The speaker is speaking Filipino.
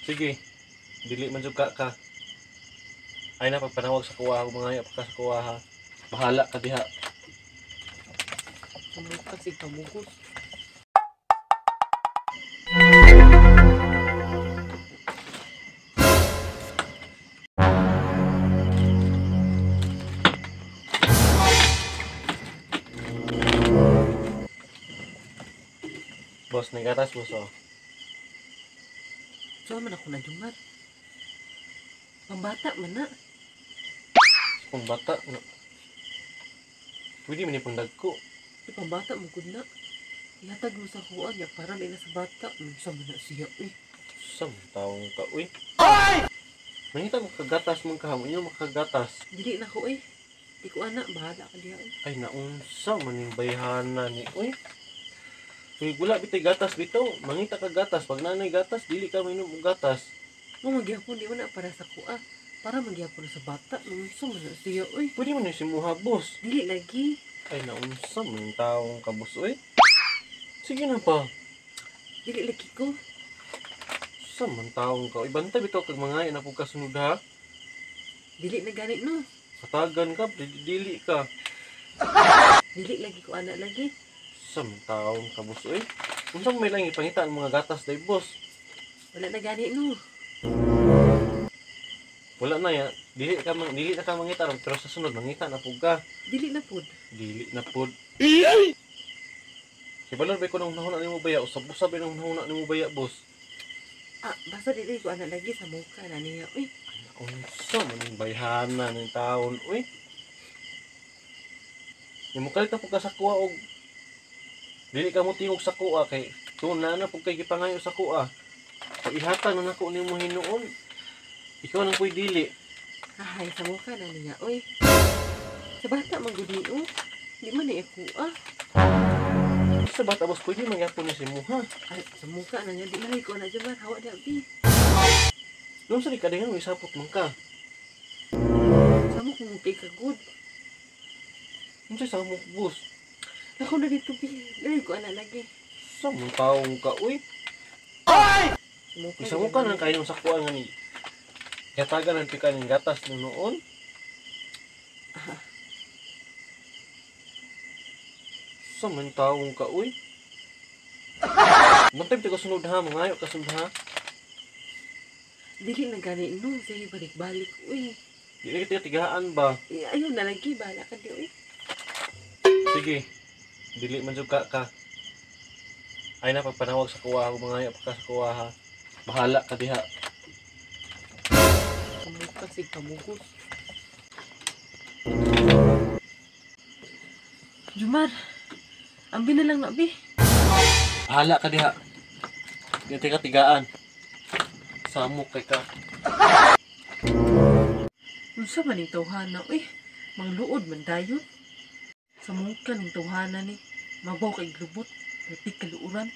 Sige, dili man jud ka. Ay na pagpanawag sa kuha ko mga pa sa kuha ha. Bahala ka diha. Kamot kasi kamugos. Boss, nagatas boss oh. So man ako na Jumar. Pambata man na. Kung bata, no. Pwede man yung dagko. Di pambata mo gud na. Ihatag mo sa kuan ya para may nasa bata. Sa man na siya eh. Sam taong ka, uy. Ay! Mangita mo kagatas mong kahamo nyo makagatas. Dili na ko eh. Di ko ana bahala ka diha eh. Ay naunsa man yung bayhana ni, uy. Uy, wala bitay gatas bitaw. Mangita ka gatas. Pag nanay gatas, dili ka mainom og gatas. Mo magyapon di man na para sa kuha. Para magyapon sa bata. Sa man na siya eh. Pwede man yung simuha, boss. Dili lagi. Ay naunsa man yung taong ka, boss, uy. Sige na pa. Dili lagi ko. Sa man taong ka. Ibantay bitaw kag mga yan ako kasunod ha. Dili na gani no. Katagan ka, dili ka. Dili lagi ko ana lagi. Sa man taong ka, boss, uy. Unsa may lang ipangita ang mga gatas day, boss. Wala na gani no. Wala na ya. Dili na ka mangita ron, pero sa sunod mangita na pug ka. Dili na pud. Dili na pud. Kibalon ba ko nung nahuna nimo baya usab-usab nung nahuna nimo baya, boss. Ah, basta dili ko ana lagi sa muka na niya. Uy, Unsa man yung bayhana ng taon, uy. Imo kalit na pug ka sa kuha og dili ka mo tingog sa kuha kay tuon na pug kay gipangayo sa kuha. Kay ihatag na nako nimo hinuon. Ikaw nang ko'y dili. ay sa muka na niya. Uy, sa bata man gud niyo. Di man ni ako ah. Sa bata, boss, pwede mangyapon ni si Muha. Ay, sa muka na niya. Di na ko na dyan. Hawa di abi. Nung sa likadingan mo isapot man ka. Sa mo kung okay ka good. Nung sa mo, boss. Ako na dito bi. Dili ko ana lagi. Sa mong taong ka, uy. Sa muka. Isa mo ka nang kainong sakuan nga ni. Katagan ang pika ng gatas nung noon. Sa man taong ka, uy. Bantay ka sunod ha, mangayo ka sunod ha. Dili na gani no. Sige balik-balik. Uy, Di na kita tigaan ba? ayun na lagi. Bahala ka di. Uy. Sige. Dili man jud ka. Ay na pagpanawag sa kuha ko, mangayo pa ka sa kuha ha. Bahala ka diha. Kamot kasi kamugos. Jumar, ambi na lang na bi. Bahala ka diha. Ganti ka tigaan. Samok kay ka. Unsa man ning tawhana uy? Mangluod man dayon. Sa muka ning tawhana ni mabaw kay glubot, pati kaluuran.